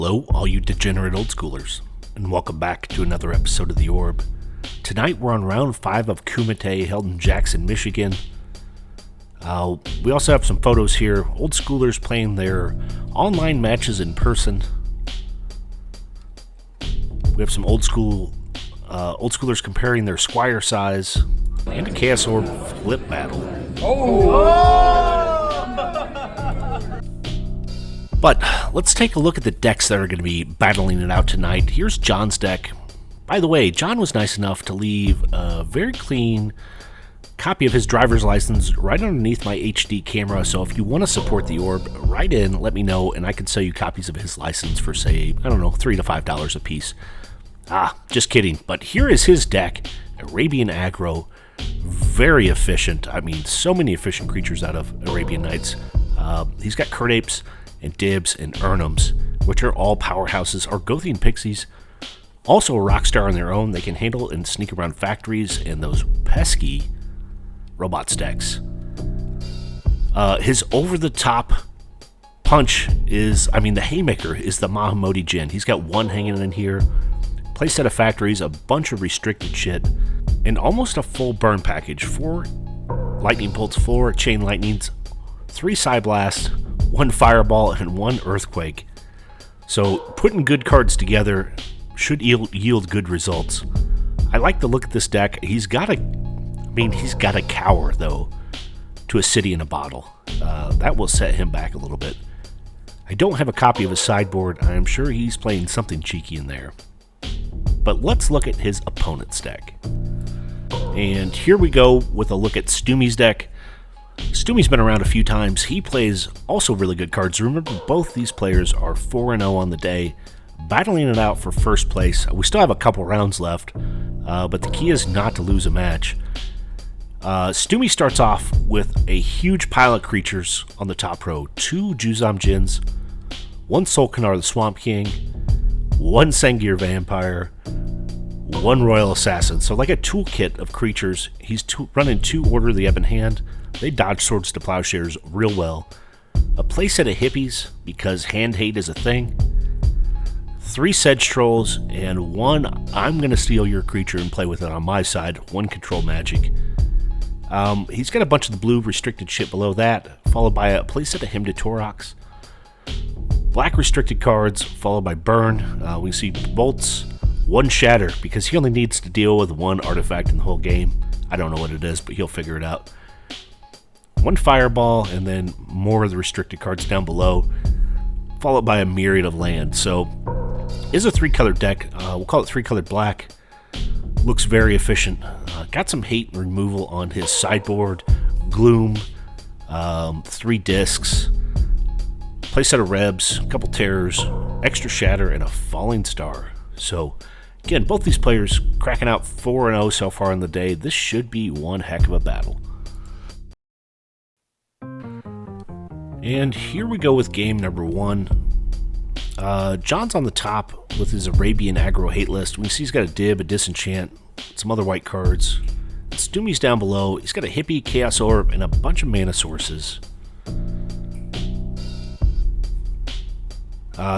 Hello, all you degenerate old schoolers, and welcome back to another episode of The Orb. Tonight we're on round 5 of Kumite, held in Jackson, Michigan. We also have some photos here, old schoolers playing their online matches in person. We have some old schoolers comparing their squire size, and a Chaos Orb flip battle. But let's take a look at the decks that are going to be battling it out tonight. Here's John's deck. By the way, John was nice enough to leave a very clean copy of his driver's license right underneath my HD camera, so if you want to support the Orb, write in, let me know, and I can sell you copies of his license for, say, I don't know, $3 to $5 a piece. Just kidding. But here is his deck, Arabian Aggro. Very efficient. I mean, so many efficient creatures out of Arabian Nights. He's got Kurt Apes and Dibs and Urnums, which are all powerhouses. Argothian Pixies, also a rock star on their own. They can handle and sneak around factories and those pesky robot stacks. His over-the-top punch is, the haymaker is the Mahamodi Jin. He's got one hanging in here, playset of factories, a bunch of restricted shit, and almost a full burn package. 4 lightning bolts, 4 chain lightnings, 3 side blasts, 1 fireball, and 1 earthquake. So putting good cards together should yield good results. I like the look at this deck. He's got a cower, though, to a city in a bottle. That will set him back a little bit. I don't have a copy of his sideboard. I'm sure he's playing something cheeky in there. But let's look at his opponent's deck. And here we go with a look at Stoomie's deck. Stoomie's been around a few times. He plays also really good cards. Remember, both these players are 4-0 on the day, battling it out for first place. We still have a couple rounds left, but the key is not to lose a match. Stoomie starts off with a huge pile of creatures on the top row. 2 Juzam Jins, 1 Solkanar the Swamp King, 1 Sengir Vampire, 1 Royal Assassin. So like a toolkit of creatures. He's running 2 Order of the Ebon Hand. They dodge swords to plowshares real well. A playset of hippies, because hand hate is a thing. 3 Sedge Trolls, and 1 I'm going to steal your creature and play with it on my side. 1 Control Magic. He's got a bunch of the blue restricted shit below that, followed by a playset of Hymn to Torox. Black restricted cards, followed by Burn. We see Bolts, 1 Shatter, because he only needs to deal with 1 artifact in the whole game. I don't know what it is, but he'll figure it out. 1 Fireball, and then more of the restricted cards down below, followed by a myriad of land. So, is a 3-color deck. We'll call it 3-colored black. Looks very efficient. Got some hate removal on his sideboard. Gloom, 3 discs, playset of Rebs, a couple Terrors, extra Shatter, and a Falling Star. So, again, both these players cracking out 4-0 so far in the day. This should be one heck of a battle. And here we go with game number 1. John's on the top with his Arabian Aggro hate list. We see he's got a Dib, a Disenchant, some other white cards. Stoomie's down below. He's got a Hippie, Chaos Orb, and a bunch of mana sources.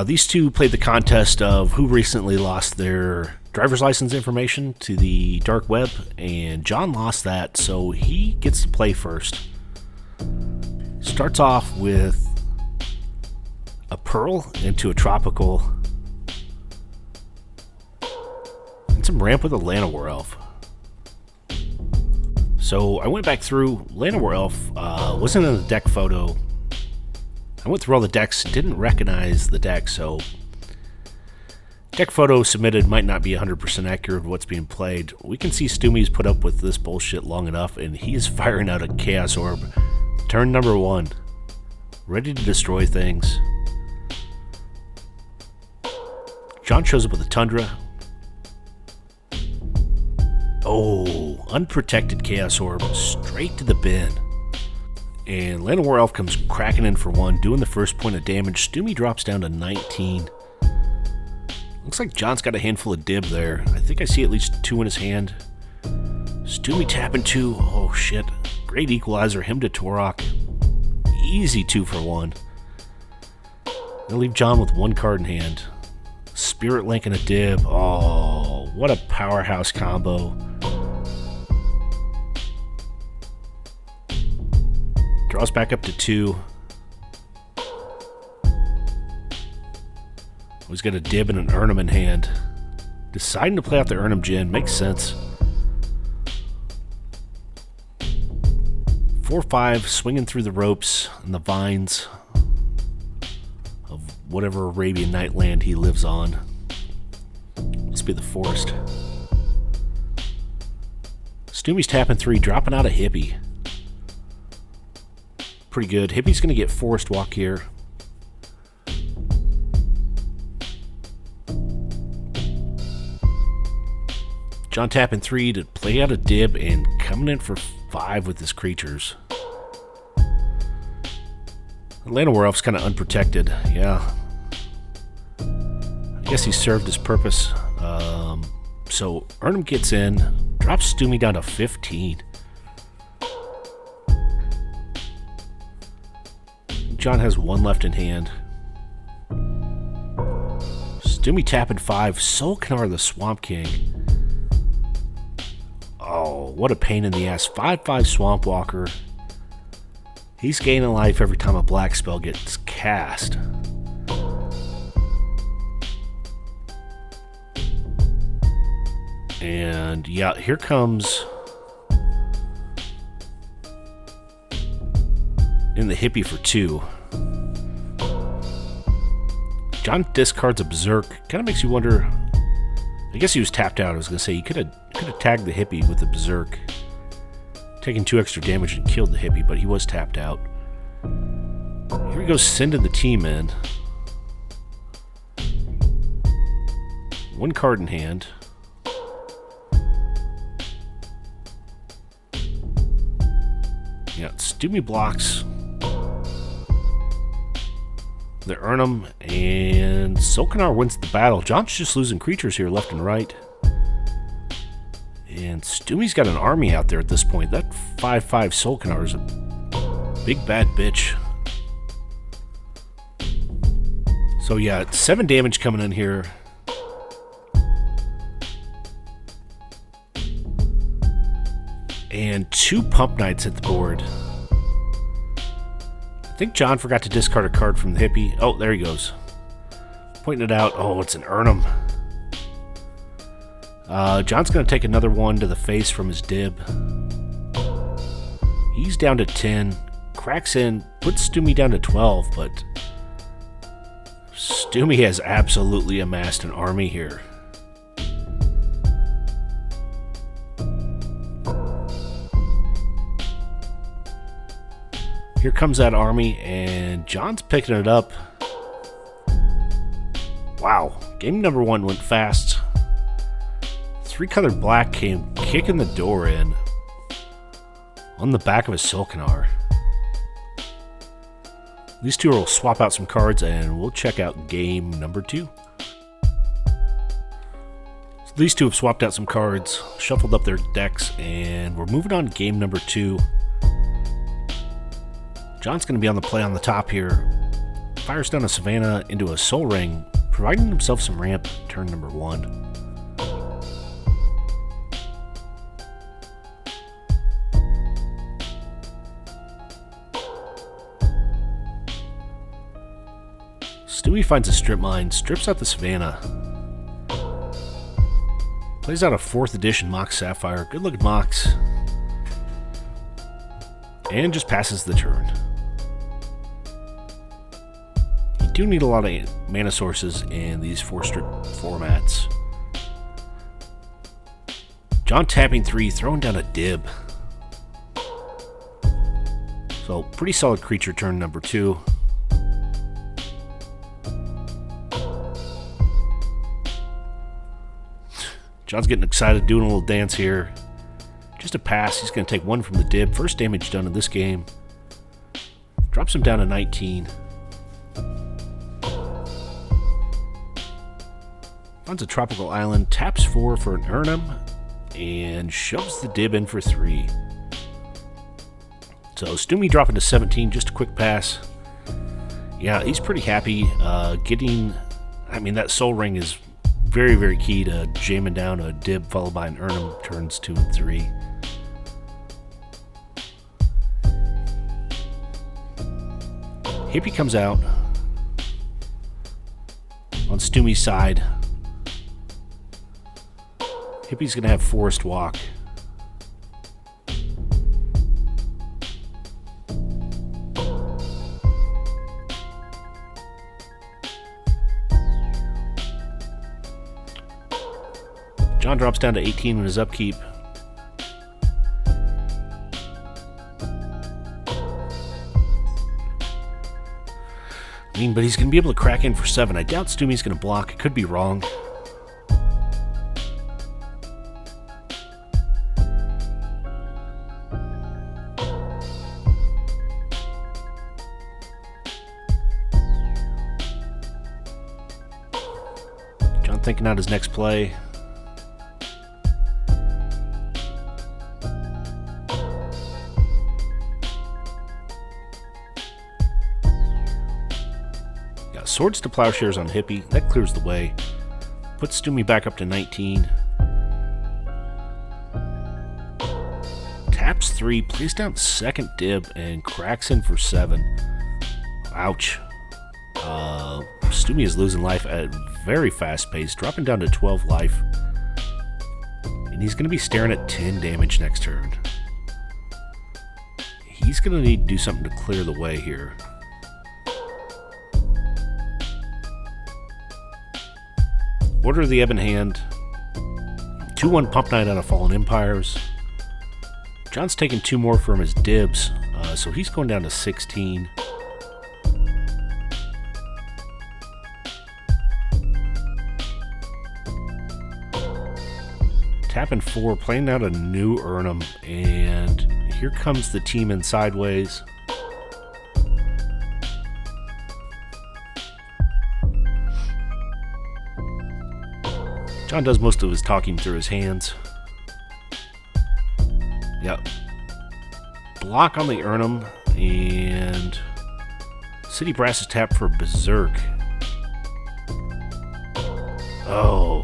These two played the contest of who recently lost their driver's license information to the dark web, and John lost that, so he gets to play first. Starts off with a Pearl into a Tropical, and some ramp with a Llanowar Elf. So I went back through. Llanowar Elf wasn't in the deck photo. I went through all the decks, didn't recognize the deck, so deck photo submitted might not be 100% accurate of what's being played. We can see Stoomie's put up with this bullshit long enough, and he is firing out a Chaos Orb. Turn number 1. Ready to destroy things. John shows up with a Tundra. Oh, unprotected Chaos Orb, straight to the bin. And Llanowar Elf comes cracking in for 1, doing the first point of damage. Stoomie drops down to 19. Looks like John's got a handful of Dib there. I think I see at least 2 in his hand. Stoomie tapping 2. Oh shit. Great equalizer. Hymn to Torok. Easy 2 for 1. They'll leave John with one card in hand. Spirit Link and a Dib. Oh, what a powerhouse combo. Draws back up to 2. He's got a Dib and an Urnum in hand. Deciding to play out the Urnum Djinn. Makes sense. 4-5, swinging through the ropes and the vines of whatever Arabian Night land he lives on. Must be the forest. Stoomie's tapping 3, dropping out a Hippie. Pretty good. Hippie's going to get Forest Walk here. John tapping 3 to play out a Dib and coming in for 5 with his creatures. Atlanta Werewolf's kind of unprotected. Yeah. I guess he served his purpose. So Urnum gets in, drops Stoomie down to 15. John has 1 left in hand. Stoomie tapping 5. Solkanar the Swamp King. Oh, what a pain in the ass. 5-5 Swamp Walker. He's gaining life every time a black spell gets cast. And yeah, here comes in the Hippie for 2. John discards a Berserk. Kind of makes you wonder. I guess he was tapped out. I was going to say he could have tagged the Hippie with the Berserk, taking 2 extra damage and killed the Hippie, but he was tapped out. Here we go, sending the team in. 1 card in hand. Yeah, Stoomie blocks the Urnum, and Solkanar wins the battle. John's just losing creatures here left and right. And Stoomie's got an army out there at this point. That 5-5 Solkanar is a big bad bitch. So yeah, 7 damage coming in here. And 2 Pump Knights at the board. I think John forgot to discard a card from the Hippie. Oh, there he goes. Pointing it out. Oh, it's an Urnum. John's going to take another one to the face from his Dib. He's down to 10. Cracks in. Puts Stoomie down to 12, but Stoomie has absolutely amassed an army here. Here comes that army, and John's picking it up. Wow, game number 1 went fast. 3-colored black came kicking the door in on the back of a Solkanar. These two will swap out some cards, and we'll check out game number 2. So these two have swapped out some cards, shuffled up their decks, and we're moving on to game number 2. John's going to be on the play on the top here. Fires down a Savannah into a Soul Ring, providing himself some ramp turn number 1. Stoomie finds a Strip Mine, strips out the Savannah. Plays out a 4th edition Mox Sapphire. Good looking Mox. And just passes the turn. You do need a lot of mana sources in these 4-strip formats. John tapping 3, throwing down a Dib. So, pretty solid creature turn number 2. John's getting excited, doing a little dance here. Just a pass. He's going to take 1 from the Dib. First damage done in this game. Drops him down to 19. Finds a tropical island. Taps 4 for an Urnum. And shoves the Dib in for 3. So Stoomie dropping to 17. Just a quick pass. Yeah, he's pretty happy getting... I mean, that Soul Ring is very, very key to jamming down a Dib followed by an Urnum turns 2 and 3. Hippie comes out on Stoomie's side. Hippie's going to have Forest Walk. John drops down to 18 in his upkeep. I mean, but he's going to be able to crack in for 7. I doubt Stoomie's going to block. I could be wrong. John thinking out his next play. Swords to Plowshares on Hippie. That clears the way. Puts Stoomie back up to 19. Taps 3, plays down second Dib, and cracks in for 7. Ouch. Stoomie is losing life at a very fast pace, dropping down to 12 life. And he's going to be staring at 10 damage next turn. He's going to need to do something to clear the way here. Order of the Ebon Hand. 2-1 Pump Knight out of Fallen Empires. John's taking 2 more from his Dibs, so he's going down to 16. Tapping 4, playing out a new Urnum, and here comes the team in sideways. John does most of his talking through his hands. Yep. Block on the Urnum, and City Brass is tapped for Berserk. Oh.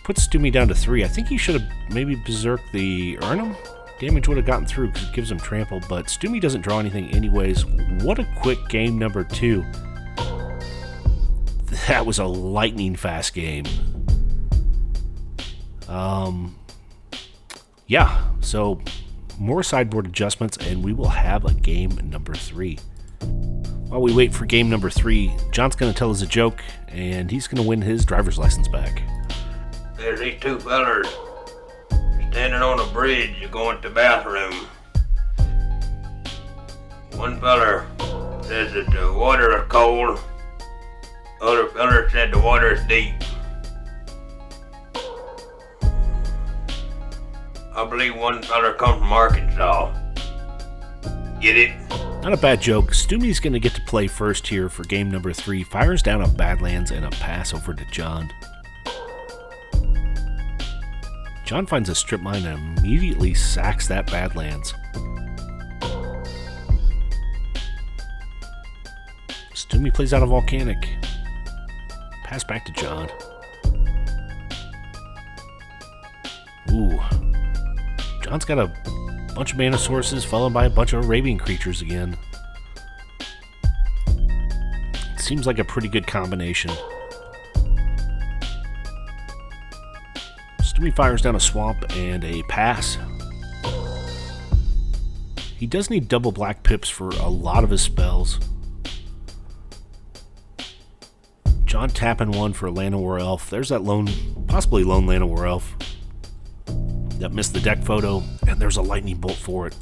Puts Stoomie down to 3. I think he should have maybe Berserked the Urnum. Damage would have gotten through because it gives him trample, but Stoomie doesn't draw anything anyways. What a quick game number 2. That was a lightning fast game. Yeah, so more sideboard adjustments, and we will have a game number 3. While we wait for game number 3, John's going to tell us a joke, and he's going to win his driver's license back. There's these 2 fellers standing on a bridge going to the bathroom. One feller says that the water is cold. Other feller said the water is deep. I believe one feller come from Arkansas. Get it? Not a bad joke. Stoomie's going to get to play first here for game number 3. Fires down a Badlands and a pass over to John. John finds a strip mine and immediately sacks that Badlands. Stoomie plays out a Volcanic. Pass back to John. Ooh. John's got a bunch of mana sources followed by a bunch of Arabian creatures again. Seems like a pretty good combination. Stoomie fires down a Swamp and a pass. He does need double black pips for a lot of his spells. John tapping 1 for Llanowar Elf. There's that possibly lone Llanowar Elf that missed the deck photo, and there's a lightning bolt for it.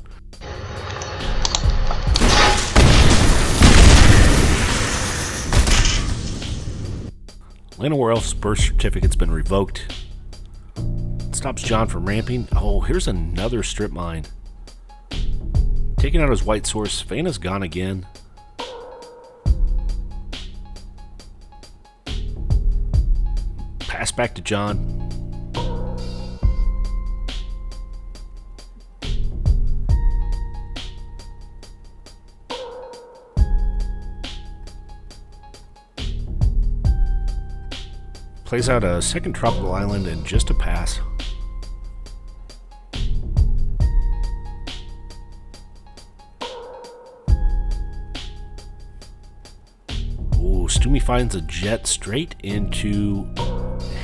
Llanowar Elf's birth certificate's been revoked. It stops John from ramping. Oh, here's another strip mine. Taking out his white source. Fana's gone again. Pass back to John. Plays out a second tropical island and just a pass. Ooh, Stoomie finds a jet straight into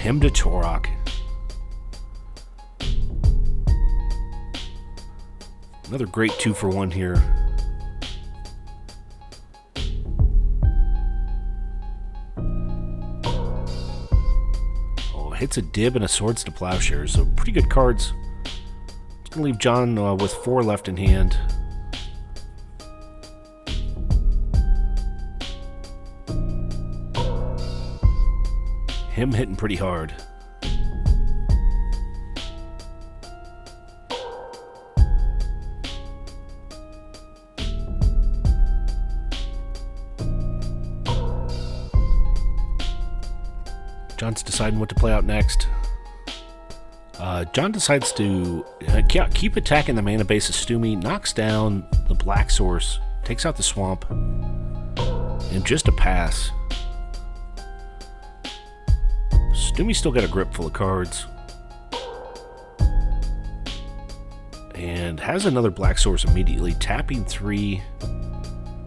Hemda Torok. Another great 2-for-1 here. Oh, hits a Dib and a Swords to Plowshares, so pretty good cards. It's going to leave John with 4 left in hand. Him hitting pretty hard. John's deciding what to play out next. John decides to keep attacking the mana base of Stoomie, knocks down the black source, takes out the swamp, and just a pass. Stoomie's still got a grip full of cards. And has another black source immediately, tapping 3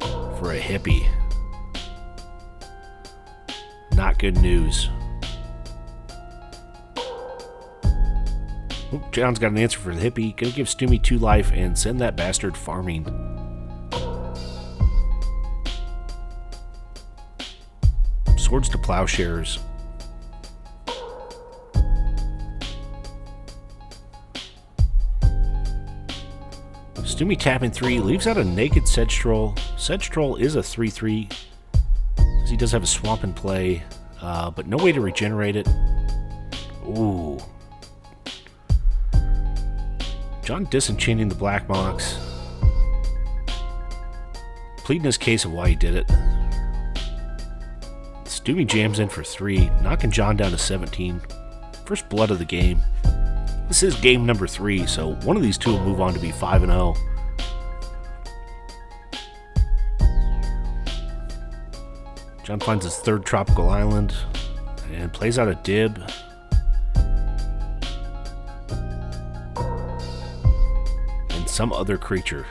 for a hippie. Not good news. Oop, John's got an answer for the hippie. Gonna give Stoomie 2 life and send that bastard farming. Swords to Plowshares. Stoomie tapping 3, leaves out a naked Sedge Troll. Sedge Troll is a 3-3, as he does have a swamp in play, but no way to regenerate it. Ooh. John disenchanting the Black Mox. Pleading his case of why he did it. Stoomie jams in for 3, knocking John down to 17. First blood of the game. This is game number 3, so one of these two will move on to be 5-0. John finds his 3rd tropical island and plays out a Dib. And some other creature.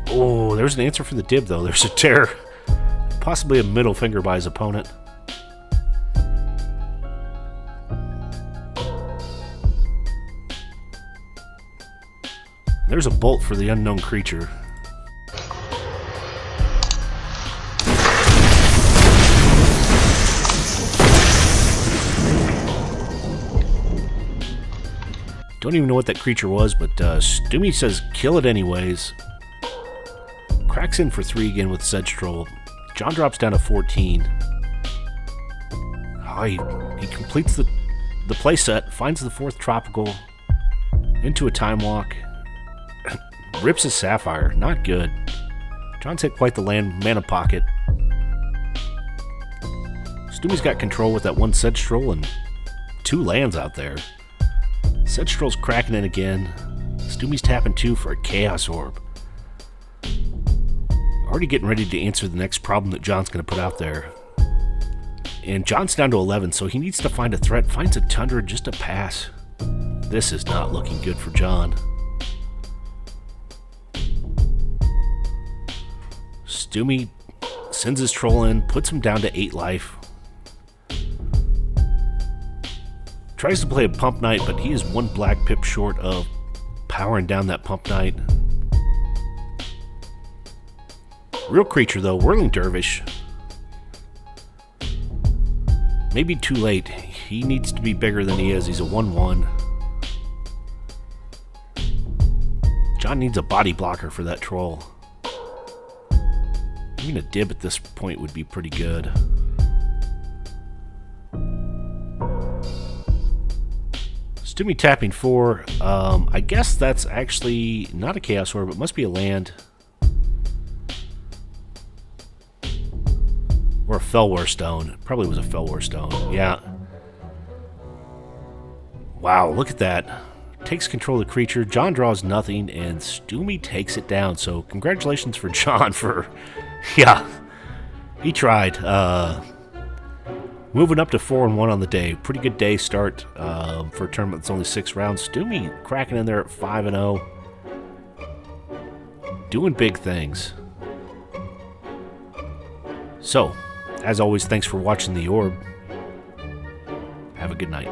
Oh, there's an answer for the Dib though. There's a Terror. Possibly a middle finger by his opponent. There's a Bolt for the unknown creature. Don't even know what that creature was, but Stoomie says kill it anyways. Cracks in for 3 again with Sedge Troll. John drops down to 14. Oh, he completes the playset, finds the 4th tropical into a Time Walk. Rips his Sapphire. Not good. John's hit quite the land mana pocket. Stoomie's got control with that 1 Sedge Troll and 2 lands out there. Sedge Troll's cracking in again. Stoomie's tapping 2 for a Chaos Orb. Already getting ready to answer the next problem that John's going to put out there. And John's down to 11, so he needs to find a threat. Finds a Tundra, just a pass. This is not looking good for John. Stoomie sends his troll in, puts him down to 8 life. Tries to play a Pump Knight, but he is 1 black pip short of powering down that Pump Knight. Real creature though, Whirling Dervish. Maybe too late. He needs to be bigger than he is. He's a 1-1. John needs a body blocker for that troll. Even a Dib at this point would be pretty good. Stoomie tapping 4. I guess that's actually not a Chaos Orb, it must be a land. Or a Felwar Stone. It probably was a Felwar Stone. Yeah. Wow, look at that. Takes control of the creature. John draws nothing, and Stoomie takes it down. So congratulations for John for... Yeah. He tried. Moving up to 4-1 on the day. Pretty good day start for a tournament that's only 6 rounds. Stoomie cracking in there at 5-0. Doing big things. So, as always, thanks for watching The Orb. Have a good night.